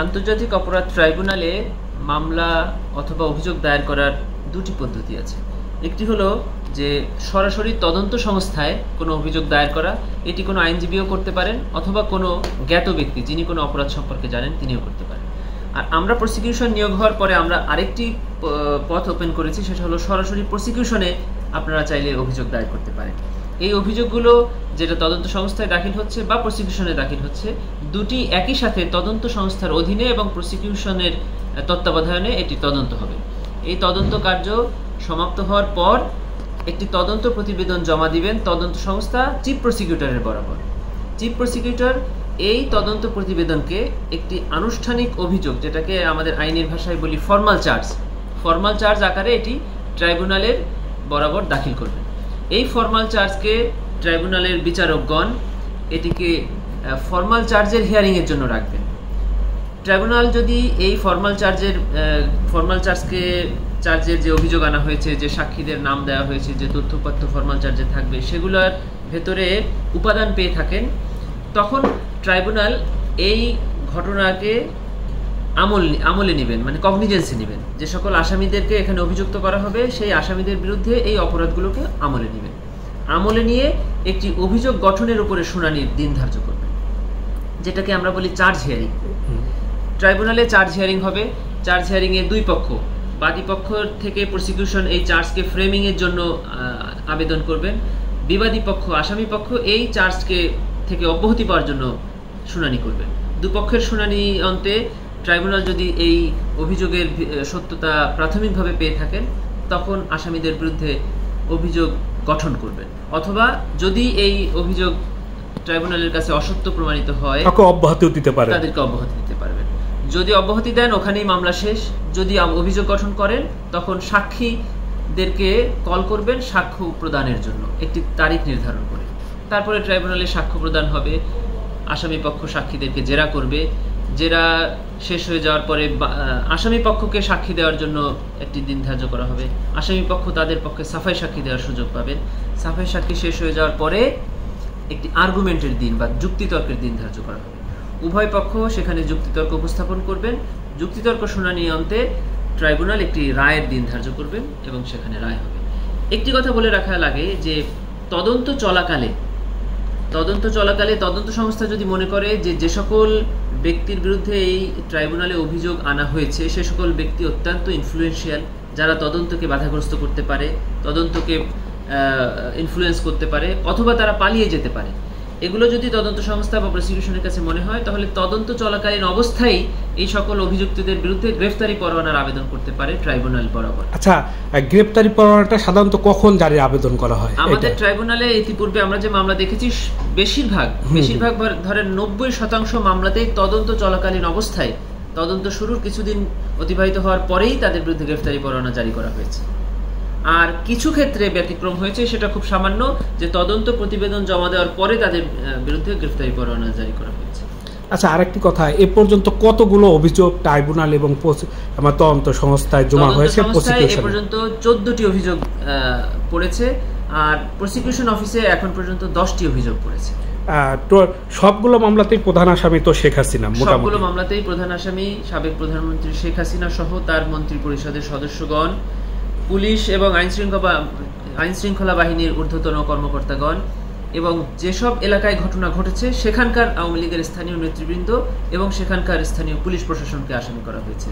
আন্তর্জাতিক অপরাধ ট্রাইব্যুনালে মামলা অথবা অভিযোগ দায়ের করার দুটি পদ্ধতি আছে। একটি হলো যে সরাসরি তদন্ত সংস্থায় কোনো অভিযোগ দায়ের করা, এটি কোনো আইনজীবীও করতে পারেন অথবা কোনো জ্ঞাত ব্যক্তি যিনি কোনো অপরাধ সম্পর্কে জানেন তিনিও করতে পারেন। আর আমরা প্রসিকিউশন নিয়োগ হওয়ার পরে আমরা আরেকটি পথ ওপেন করেছি, সেটা হলো সরাসরি প্রসিকিউশনে আপনারা চাইলে অভিযোগ দায়ের করতে পারেন। এই অভিযোগগুলো যেটা তদন্ত সংস্থায় দাখিল হচ্ছে বা প্রসিকিউশনে দাখিল হচ্ছে, দুটি একই সাথে তদন্ত সংস্থার অধীনে এবং প্রসিকিউশনের তত্ত্বাবধানে এটি তদন্ত হবে। এই তদন্ত কার্য সমাপ্ত হওয়ার পর একটি তদন্ত প্রতিবেদন জমা দিবেন তদন্ত সংস্থা চিফ প্রসিকিউটরের বরাবর। চিফ প্রসিকিউটর এই তদন্ত প্রতিবেদনকে একটি আনুষ্ঠানিক অভিযোগ, যেটাকে আমাদের আইনের ভাষায় বলি ফর্মাল চার্জ আকারে এটি ট্রাইব্যুনালের বরাবর দাখিল করবেন। এই ফর্মাল চার্জকে ট্রাইব্যুনালের বিচারকগণ এটিকে ফর্মাল চার্জের হিয়ারিংয়ের জন্য রাখবেন। ট্রাইব্যুনাল যদি এই চার্জের যে অভিযোগ আনা হয়েছে, যে সাক্ষীদের নাম দেওয়া হয়েছে, যে তথ্যপত্র ফর্মাল চার্জে থাকবে, সেগুলোর ভেতরে উপাদান পেয়ে থাকেন, তখন ট্রাইব্যুনাল এই ঘটনাকে আমলে নেবেন, মানে কগনিজেন্সে নেবেন। যে সকল আসামিদেরকে এখানে অভিযুক্ত করা হবে সেই আসামিদের বিরুদ্ধে এই অপরাধগুলোকে আমলে নেবেন। আমলে নিয়ে একটি অভিযোগ গঠনের উপরে শুনানির দিন ধার্য করবেন, যেটাকে আমরা বলি চার্জ হিয়ারিং। ট্রাইব্যুনালে চার্জ হিয়ারিং হবে। চার্জ হিয়ারিংয়ে দুই পক্ষ, বাদী পক্ষ থেকে প্রসিকিউশন এই চার্জকে ফ্রেমিং এর জন্য আবেদন করবেন, বিবাদী পক্ষ আসামি পক্ষ এই চার্জকে থেকে অব্যাহতি পাওয়ার জন্য শুনানি করবেন। দুপক্ষের শুনানি অন্তে ট্রাইব্যুনাল যদি এই অভিযোগের সত্যতা প্রাথমিকভাবে পেয়ে থাকেন, তখন আসামিদের বিরুদ্ধে অভিযোগ গঠন করবেন, অথবা যদি এই অভিযোগ ট্রাইব্যুনালের কাছে অসত্য প্রমাণিত হয় অব্যাহতি দিতে পারেন, তাদেরকে অব্যাহতি দিতে পারবেন। যদি অব্যাহতি দেন ওখানেই মামলা শেষ। যদি অভিযোগ গঠন করেন তখন সাক্ষীদেরকে কল করবেন সাক্ষ্য প্রদানের জন্য একটি তারিখ নির্ধারণ করে। তারপরে ট্রাইব্যুনালে সাক্ষ্য প্রদান হবে, আসামি পক্ষ সাক্ষীদেরকে জেরা করবে। জেরা শেষ হয়ে যাওয়ার পরে আসামি পক্ষকে সাক্ষী দেওয়ার জন্য একটি দিন ধার্য করা হবে। আসামি পক্ষ তাদের পক্ষে সাফাই সাক্ষী দেওয়ার সুযোগ পাবেন। সাফাই সাক্ষী শেষ হয়ে যাওয়ার পরে একটি আর্গুমেন্টের দিন বা যুক্তিতর্কের দিন ধার্য করা হবে। উভয় পক্ষ সেখানে যুক্তিতর্ক উপস্থাপন করবেন। যুক্তিতর্ক শুনানি অন্তে ট্রাইব্যুনাল একটি রায়ের দিন ধার্য করবেন এবং সেখানে রায় হবে। একটি কথা বলে রাখা লাগে যে তদন্ত চলাকালে তদন্ত সংস্থা যদি মনে করে যে সকল ব্যক্তির বিরুদ্ধে এই ট্রাইব্যুনালে অভিযোগ আনা হয়েছে সে সকল ব্যক্তি অত্যন্ত ইনফ্লুয়েন্সিয়াল, যারা তদন্তকে বাধাগ্রস্ত করতে পারে, তদন্তকে ইনফ্লুয়েন্স করতে পারে, অথবা তারা পালিয়ে যেতে পারে, এগুলো যদি তদন্ত সংস্থা বা প্রসিকিউশনের কাছে মনে হয়, তাহলে তদন্ত চলাকালীন অবস্থায় এই সকল অভিযুক্তদের বিরুদ্ধে গ্রেফতারি পরোয়ানার আবেদন করতে পারে ট্রাইব্যুনাল বরাবর। আচ্ছা, গ্রেফতারি পরোয়ানাটা সাধারণত কখন জারির আবেদন করা হয়? আমাদের ট্রাইব্যুনালে ইতিপূর্বে আমরা যে মামলা দেখেছি, বেশিরভাগ ধরেন 90% মামলাতেই তদন্ত চলাকালীন অবস্থায়, তদন্ত শুরুর কিছুদিন অতিবাহিত হওয়ার পরেই তাদের বিরুদ্ধে গ্রেফতারি পরোয়ানা জারি করা হয়েছে। আর কিছু ক্ষেত্রে ব্যতিক্রম হয়েছে, সেটা খুব সামান্য, যে তদন্ত প্রতিবেদন জমা দেওয়ার পরে তাদের বিরুদ্ধে গ্রেফতারি পরোয়ানা জারি করা হয়েছে। আচ্ছা, আরেকটি কথা, এ পর্যন্ত কতগুলো অভিযোগ ট্রাইব্যুনাল এবং আমার তদন্ত সংস্থায় জমা হয়েছে? এ পর্যন্ত 14টি অভিযোগ পড়েছে, আর প্রসিকিউশন অফিসে এখন পর্যন্ত 10টি অভিযোগ পড়েছে। সবগুলো মামলাতেই প্রধান আসামি তো শেখ হাসিনা। সবগুলো মামলাতেই প্রধান আসামি সাবেক প্রধানমন্ত্রী শেখ হাসিনা সহ তার মন্ত্রী পরিষদের সদস্যগণ, পুলিশ এবং আইন শৃঙ্খলা বাহিনীর ঊর্ধ্বতন কর্মকর্তাগণ, এবং যেসব এলাকায় ঘটনা ঘটেছে সেখানকার আওয়ামী লীগের স্থানীয় নেতৃবৃন্দ এবং সেখানকার স্থানীয় পুলিশ প্রশাসনকে আসামি করা হয়েছে।